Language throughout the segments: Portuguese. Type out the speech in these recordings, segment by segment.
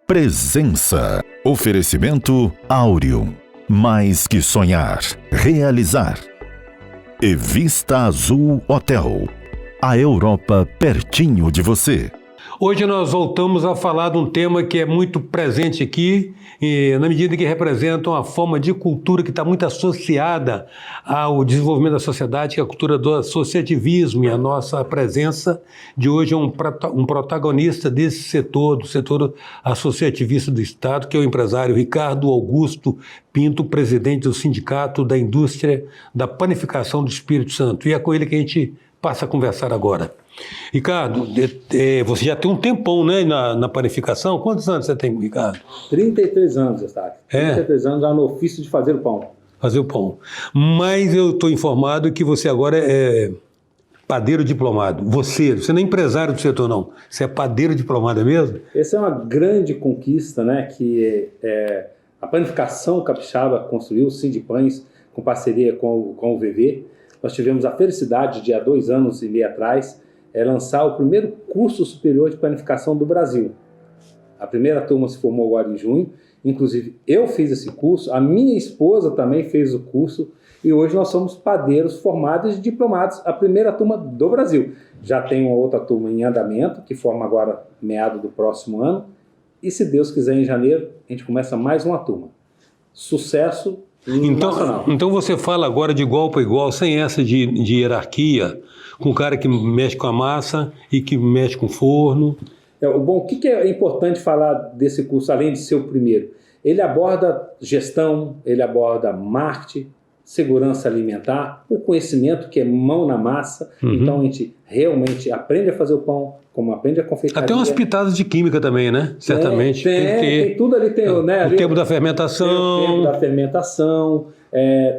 Presença. Oferecimento Áureo. Mais que sonhar, realizar. E Vista Azul Hotel. A Europa pertinho de você. Hoje nós voltamos a falar de um tema que é muito presente aqui, na medida que representa uma forma de cultura que está muito associada ao desenvolvimento da sociedade, que é a cultura do associativismo, e a nossa presença de hoje é um protagonista desse setor, do setor associativista do Estado, que é o empresário Ricardo Augusto Pinto, presidente do Sindicato da Indústria da Panificação do Espírito Santo. E é com ele que a gente passa a conversar agora. Ricardo, você já tem um tempão, né, na panificação. Quantos anos você tem, Ricardo? 33 anos, Eustáquio. 33 anos já no ofício de fazer o pão. Fazer o pão. Mas eu estou informado que você agora é padeiro diplomado. Você não é empresário do setor, não. Você é padeiro diplomado, é mesmo? Essa é uma grande conquista, né, que a Panificação Capixaba construiu, o Sindipães, com parceria com o VV. Nós tivemos a felicidade de, há 2 anos e meio atrás, lançar o primeiro curso superior de panificação do Brasil. A primeira turma se formou agora em junho, inclusive eu fiz esse curso, a minha esposa também fez o curso, e hoje nós somos padeiros formados e diplomados, a primeira turma do Brasil. Já tem uma outra turma em andamento, que forma agora meado do próximo ano, e se Deus quiser, em janeiro, a gente começa mais uma turma. Sucesso nacional. Então você fala agora de igual para igual, sem essa de hierarquia, com o cara que mexe com a massa e que mexe com o forno. Bom, o que é importante falar desse curso, além de ser o primeiro? Ele aborda gestão, ele aborda marketing, segurança alimentar, o conhecimento que é mão na massa. Então a gente realmente aprende a fazer o pão, como aprende a confeitaria. Até umas pitadas de química também, né? Certamente. Tem tudo ali. O tempo da fermentação. Tem o tempo da fermentação.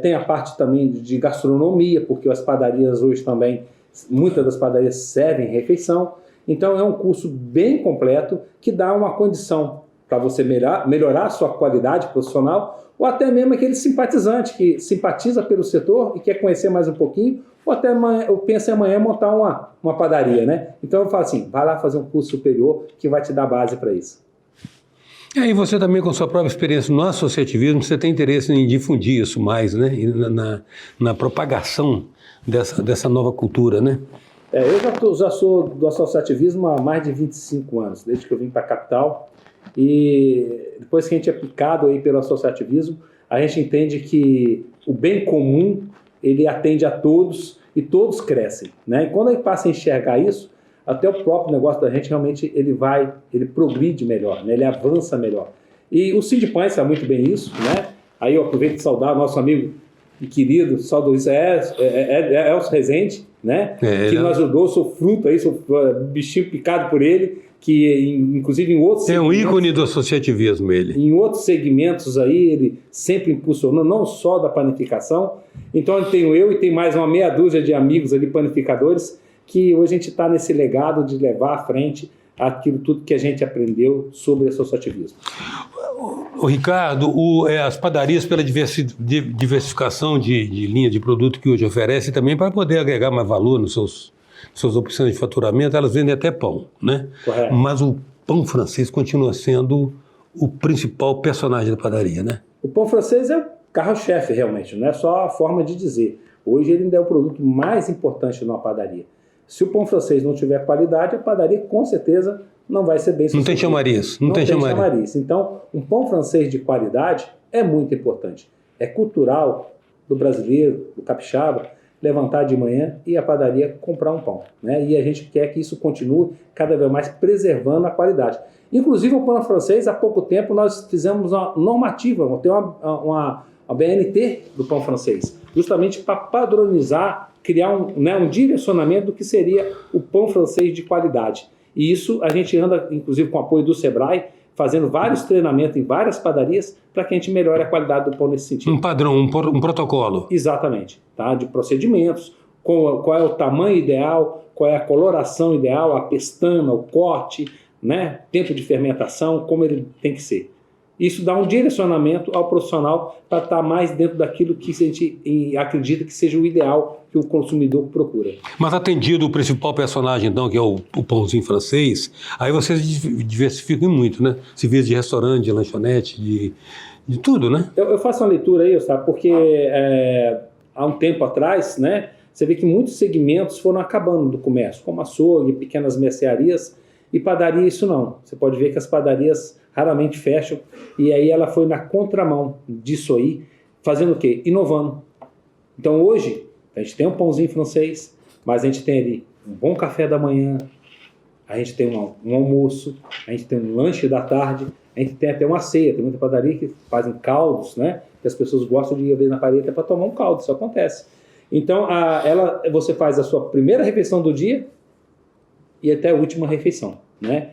Tem a parte também de gastronomia, porque as padarias hoje também, muitas das padarias servem refeição. Então é um curso bem completo que dá uma condição para você melhorar a sua qualidade profissional, ou até mesmo aquele simpatizante que simpatiza pelo setor e quer conhecer mais um pouquinho, ou até eu penso em amanhã montar uma padaria, né? Então eu falo assim, vai lá fazer um curso superior que vai te dar base para isso. E aí você também, com sua própria experiência no associativismo, você tem interesse em difundir isso mais, né? Na propagação dessa nova cultura, né? Eu já sou do associativismo há mais de 25 anos, desde que eu vim para a capital. E depois que a gente é picado aí pelo associativismo, a gente entende que o bem comum, ele atende a todos e todos crescem, né? E quando a gente passa a enxergar isso, até o próprio negócio da gente realmente ele progride melhor, né? Ele avança melhor. E o Sindipães sabe muito bem isso, né? Aí eu aproveito de saudar o nosso amigo e querido, saudosista Elcio Rezende, né? Que nos ajudou, sou fruto aí, sou bichinho picado por ele, que inclusive em outros segmentos... É um ícone do associativismo ele. Em outros segmentos aí, ele sempre impulsionou, não só da panificação. Então tenho eu e tem mais uma meia dúzia de amigos ali, panificadores, que hoje a gente está nesse legado de levar à frente aquilo tudo que a gente aprendeu sobre associativismo. O Ricardo, as padarias pela diversificação de linha de produto que hoje oferece também para poder agregar mais valor nas suas opções de faturamento, elas vendem até pão, né? Correto. Mas o pão francês continua sendo o principal personagem da padaria, né? O pão francês é o carro-chefe realmente, não é só a forma de dizer. Hoje ele ainda é o produto mais importante numa padaria. Se o pão francês não tiver qualidade, a padaria com certeza não vai ser bem sucedida. Não tem chamariz. Não tem chamariz. Então, um pão francês de qualidade é muito importante. É cultural do brasileiro, do capixaba, levantar de manhã e ir à padaria comprar um pão, né? E a gente quer que isso continue cada vez mais preservando a qualidade. Inclusive o pão francês, há pouco tempo nós fizemos uma normativa, tem uma BNT do pão francês, justamente para padronizar, criar um direcionamento do que seria o pão francês de qualidade. E isso a gente anda, inclusive com o apoio do Sebrae, fazendo vários treinamentos em várias padarias para que a gente melhore a qualidade do pão nesse sentido. Um padrão, um protocolo. Exatamente, tá? De procedimentos, qual é o tamanho ideal, qual é a coloração ideal, a pestana, o corte, né? Tempo de fermentação, como ele tem que ser. Isso dá um direcionamento ao profissional para estar mais dentro daquilo que a gente acredita que seja o ideal que o consumidor procura. Mas atendido o principal personagem, então, que é o pãozinho francês, aí vocês diversificam muito, né? Serviço de restaurante, de lanchonete, de tudo, né? Eu faço uma leitura aí, sabe? Porque há um tempo atrás, né, você vê que muitos segmentos foram acabando do comércio, como açougue, pequenas mercearias, e padaria isso não. Você pode ver que as padarias raramente fecham, e aí ela foi na contramão disso aí, fazendo o quê? Inovando. Então hoje, a gente tem um pãozinho francês, mas a gente tem ali um bom café da manhã, a gente tem um almoço, a gente tem um lanche da tarde, a gente tem até uma ceia. Tem muita padaria que fazem caldos, né? Que as pessoas gostam de ir ver na padaria para tomar um caldo, isso acontece. Então, você faz a sua primeira refeição do dia e até a última refeição, né?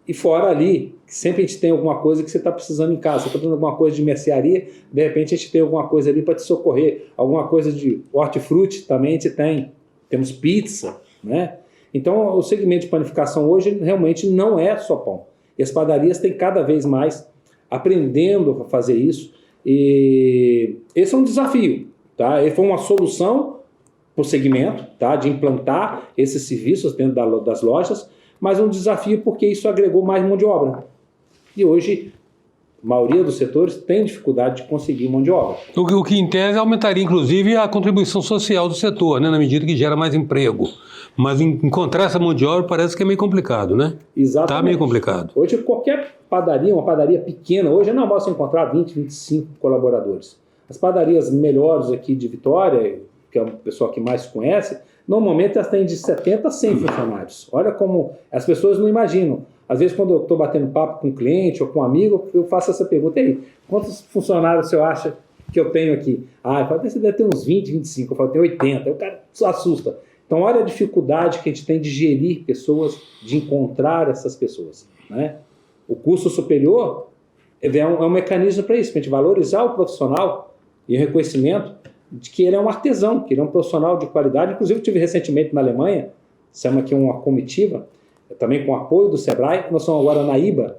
E fora ali, sempre a gente tem alguma coisa que você está precisando em casa. Você está precisando de alguma coisa de mercearia, de repente a gente tem alguma coisa ali para te socorrer. Alguma coisa de hortifruti também a gente tem. Temos pizza, né? Então, o segmento de panificação hoje realmente não é só pão. E as padarias têm cada vez mais aprendendo a fazer isso. E esse é um desafio, tá? Ele foi uma solução para o segmento, tá? De implantar esses serviços dentro das lojas, mas um desafio porque isso agregou mais mão de obra. E hoje, a maioria dos setores tem dificuldade de conseguir mão de obra. O que em tese aumentaria, inclusive, a contribuição social do setor, né? Na medida que gera mais emprego. Mas encontrar essa mão de obra parece que é meio complicado, né? Exatamente. Está meio complicado. Hoje, qualquer padaria, uma padaria pequena, hoje é normal você encontrar 20, 25 colaboradores. As padarias melhores aqui de Vitória, que é o pessoal que mais conhece, normalmente elas têm de 70 a 100 funcionários. Olha como as pessoas não imaginam. Às vezes, quando eu estou batendo papo com um cliente ou com um amigo, eu faço essa pergunta aí: quantos funcionários você acha que eu tenho aqui? Eu falo, você deve ter uns 20, 25. Eu falo, tem 80. Aí o cara se assusta. Então, olha a dificuldade que a gente tem de gerir pessoas, de encontrar essas pessoas, né? O curso superior é um mecanismo para isso, para a gente valorizar o profissional e o reconhecimento de que ele é um artesão, que ele é um profissional de qualidade. Inclusive, eu tive recentemente na Alemanha, chama aqui uma comitiva, também com o apoio do Sebrae. Nós somos agora na IBA,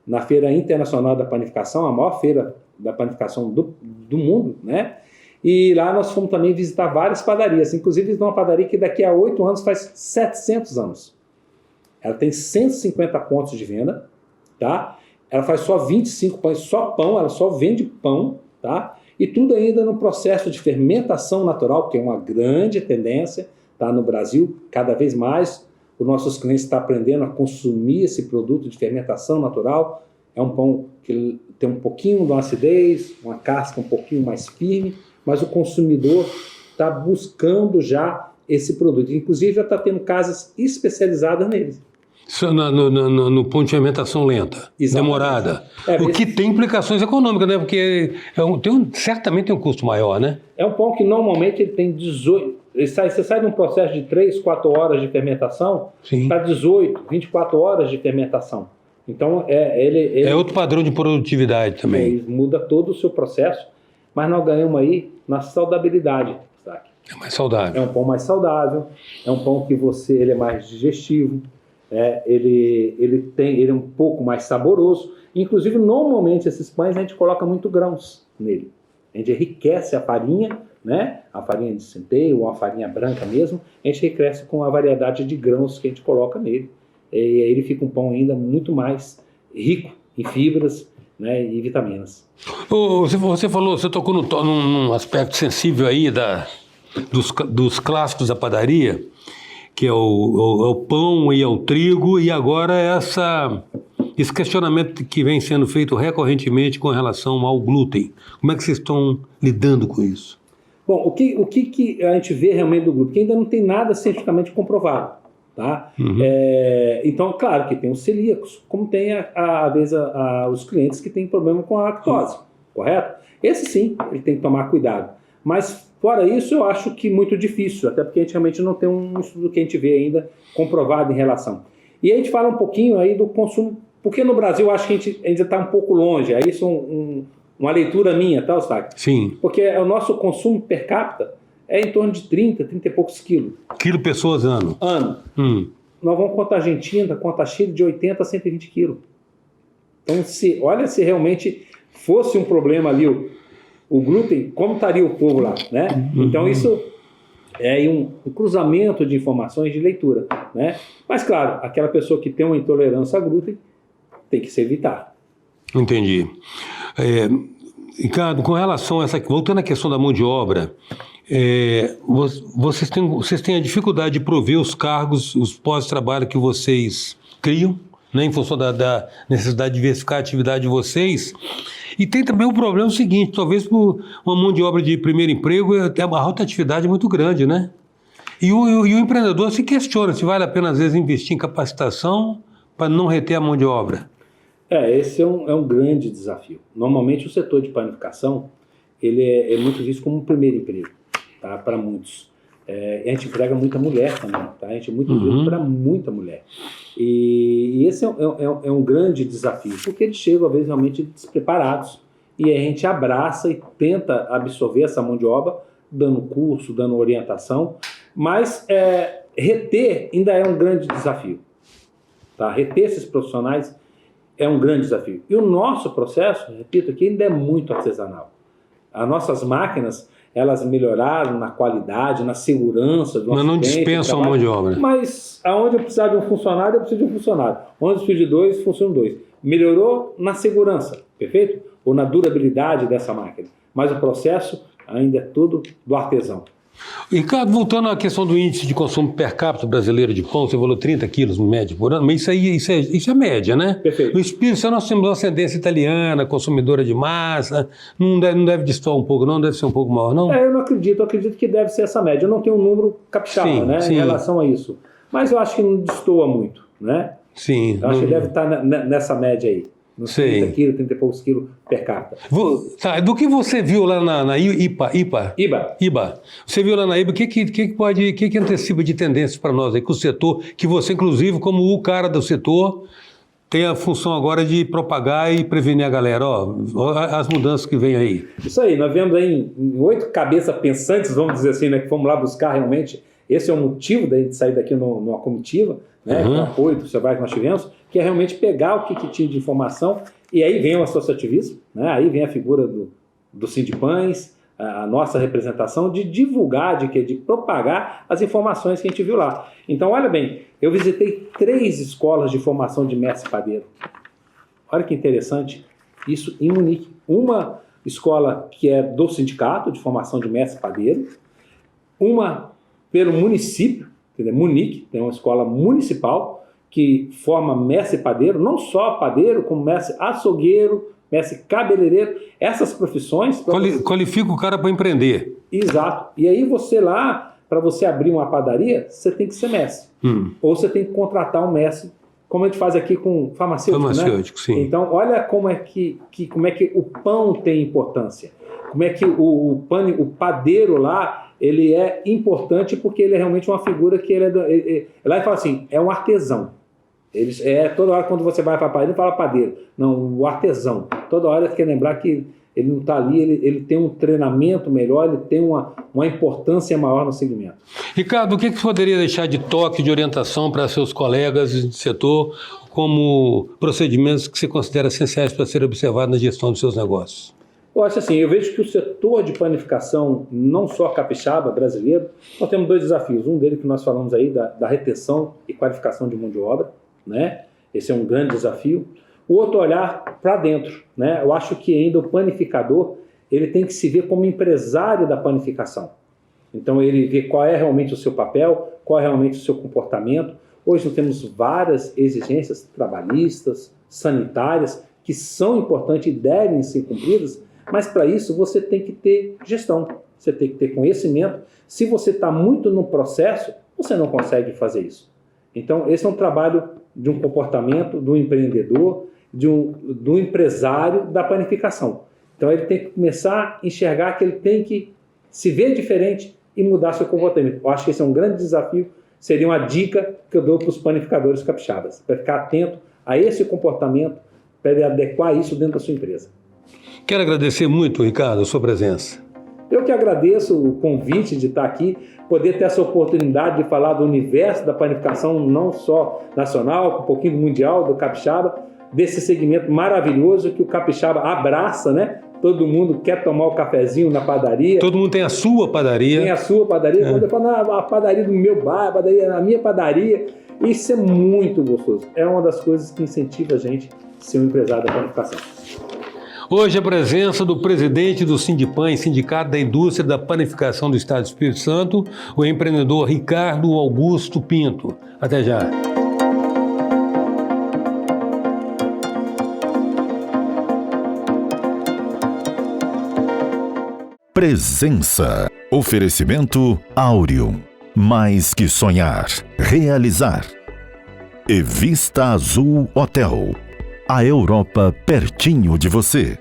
na Feira Internacional da Panificação, a maior feira da panificação do mundo, né? E lá nós fomos também visitar várias padarias, inclusive uma padaria que daqui a 8 anos faz 700 anos. Ela tem 150 pontos de venda, tá? Ela faz só 25 pães, só pão, ela só vende pão, tá? E tudo ainda no processo de fermentação natural, que é uma grande tendência, tá? No Brasil, cada vez mais os nossos clientes estão aprendendo a consumir esse produto de fermentação natural. É um pão que tem um pouquinho de uma acidez, uma casca um pouquinho mais firme, mas o consumidor está buscando já esse produto. Inclusive, já está tendo casas especializadas neles. Isso no ponto de fermentação lenta, exatamente. Demorada. O que tem implicações econômicas, né? Porque certamente tem um custo maior, né? É um pão que normalmente ele tem 18... Você sai de um processo de 3, 4 horas de fermentação para 18, 24 horas de fermentação. Então, ele é outro padrão de produtividade também. Muda todo o seu processo, mas nós ganhamos aí na saudabilidade. Sabe? É mais saudável. É um pão mais saudável, é um pão que ele é mais digestivo, ele é um pouco mais saboroso. Inclusive, normalmente, esses pães a gente coloca muito grãos nele. A gente enriquece a farinha, né? A farinha de centeio ou a farinha branca mesmo, a gente enriquece com a variedade de grãos que a gente coloca nele. E aí ele fica um pão ainda muito mais rico em fibras, né, e vitaminas. Você tocou num aspecto sensível aí dos clássicos da padaria, que é o pão e o trigo, e agora esse questionamento que vem sendo feito recorrentemente com relação ao glúten. Como é que vocês estão lidando com isso? Bom, o que a gente vê realmente do glúten? Que ainda não tem nada cientificamente comprovado. Tá? Uhum. Então, claro que tem os celíacos, como tem às vezes os clientes que têm problema com a lactose, correto? Esse sim, ele tem que tomar cuidado. Mas, fora isso, eu acho que muito difícil, até porque a gente realmente não tem um estudo que a gente vê ainda comprovado em relação. E a gente fala um pouquinho aí do consumo, porque no Brasil eu acho que a gente ainda está um pouco longe, aí isso é uma leitura minha, tá, Eustáquio? Sim. Porque o nosso consumo per capita é em torno de 30 e poucos quilos. Pessoas ano? Ano. Nós vamos contra a Argentina, contra a Chile, de 80 a 120 quilos. Então, olha se realmente fosse um problema ali o glúten, como estaria o povo lá, né? Então isso é um cruzamento de informações de leitura, né? Mas claro, aquela pessoa que tem uma intolerância a glúten tem que se evitar. Entendi. Ricardo, com relação a voltando à questão da mão de obra, vocês têm a dificuldade de prover os cargos, os pós-trabalho que vocês criam, né, em função da necessidade de diversificar a atividade de vocês. E tem também o problema seguinte, talvez por uma mão de obra de primeiro emprego, a rotatividade é muito grande, né? E o empreendedor se questiona se vale a pena, às vezes, investir em capacitação para não reter a mão de obra. Esse é um grande desafio. Normalmente o setor de panificação ele é muito visto como um primeiro emprego, tá? Para muitos. A gente emprega muita mulher também, tá? A gente é muito emprego para muita mulher. E esse é um grande desafio, porque eles chegam, às vezes, realmente despreparados. E a gente abraça e tenta absorver essa mão de obra, dando curso, dando orientação. Mas reter ainda é um grande desafio. Tá? Reter esses profissionais é um grande desafio. E o nosso processo, repito aqui, ainda é muito artesanal. As nossas máquinas, elas melhoraram na qualidade, na segurança do Mas não dispensam a mão de obra. Mas aonde eu precisar de um funcionário, eu preciso de um funcionário. Onde eu preciso de dois, funcionam dois. Melhorou na segurança, perfeito? Ou na durabilidade dessa máquina. Mas o processo ainda é tudo do artesão. Ricardo, voltando à questão do índice de consumo per capita brasileiro de pão, você falou 30 quilos no médio por ano, mas isso é média, né? Perfeito. No Espírito Santo nós temos uma ascendência italiana, consumidora de massa, não deve destoar um pouco, não deve ser um pouco maior, não? Eu não acredito, eu acredito que deve ser essa média. Eu não tenho um número capixaba, em relação a isso. Mas eu acho que não destoa muito, né? Sim. Eu acho que deve estar nessa média aí. Nos 30 quilos, 30 e poucos quilos per capita. Do que você viu lá na IBA? Você viu lá na IBA, o que antecipa de tendências para nós aí, com o setor, que você, inclusive, como o cara do setor, tem a função agora de propagar e prevenir a galera, as mudanças que vem aí. Isso aí, nós vemos aí em 8 cabeças pensantes, vamos dizer assim, né, que fomos lá buscar realmente. Esse é o motivo da gente sair daqui numa comitiva, né, com o apoio do Sebrae que nós tivemos, que é realmente pegar o que tinha de informação, e aí vem o associativismo, né, aí vem a figura do Sindipães, a nossa representação de divulgar, de propagar as informações que a gente viu lá. Então, olha bem, eu visitei 3 escolas de formação de mestre padeiro. Olha que interessante, isso em Munique. Uma escola que é do sindicato de formação de mestre padeiro, uma pelo município, entendeu? Munique, tem uma escola municipal que forma mestre padeiro, não só padeiro, como mestre açougueiro, mestre cabeleireiro, essas profissões... Qualifica o cara para empreender. Exato. E aí você lá, para você abrir uma padaria, você tem que ser mestre. Ou você tem que contratar um mestre, como a gente faz aqui com farmacêutico, né? Sim. Então, olha como é que o pão tem importância. Como é que o padeiro lá, ele é importante porque ele é realmente uma figura que lá ele fala assim, é um artesão. Toda hora quando você vai para a padaria, não fala padeiro, não, o artesão. Toda hora quer lembrar que ele não está ali, ele tem um treinamento melhor, ele tem uma importância maior no segmento. Ricardo, o que você poderia deixar de toque, de orientação para seus colegas de setor, como procedimentos que você considera essenciais para serem observados na gestão dos seus negócios? Eu acho assim, eu vejo que o setor de panificação, não só capixaba, brasileiro, nós temos 2 desafios. Um deles que nós falamos aí, da retenção e qualificação de mão de obra, né? Esse é um grande desafio. O outro, olhar para dentro, né? Eu acho que ainda o panificador, ele tem que se ver como empresário da panificação. Então ele vê qual é realmente o seu papel, qual é realmente o seu comportamento. Hoje nós temos várias exigências trabalhistas, sanitárias, que são importantes e devem ser cumpridas, mas para isso você tem que ter gestão, você tem que ter conhecimento. Se você está muito no processo, você não consegue fazer isso. Então esse é um trabalho de um comportamento, do empreendedor, do empresário da panificação. Então ele tem que começar a enxergar que ele tem que se ver diferente e mudar seu comportamento. Eu acho que esse é um grande desafio, seria uma dica que eu dou para os panificadores capixabas, para ficar atento a esse comportamento, para ele adequar isso dentro da sua empresa. Quero agradecer muito, Ricardo, a sua presença. Eu que agradeço o convite de estar aqui, poder ter essa oportunidade de falar do universo da panificação, não só nacional, um pouquinho mundial, do capixaba, desse segmento maravilhoso que o capixaba abraça, né? Todo mundo quer tomar o cafezinho na padaria. Todo mundo tem a sua padaria. Tem a sua padaria. Quando eu falo, a padaria do meu bairro, a minha padaria. Isso é muito gostoso. É uma das coisas que incentiva a gente a ser um empresário da panificação. Hoje a presença do presidente do Sindipães, Sindicato da Indústria da Panificação do Estado do Espírito Santo, o empreendedor Ricardo Augusto Pinto. Até já. Presença. Oferecimento Áureo. Mais que sonhar, realizar. E Vista Azul Hotel. A Europa pertinho de você.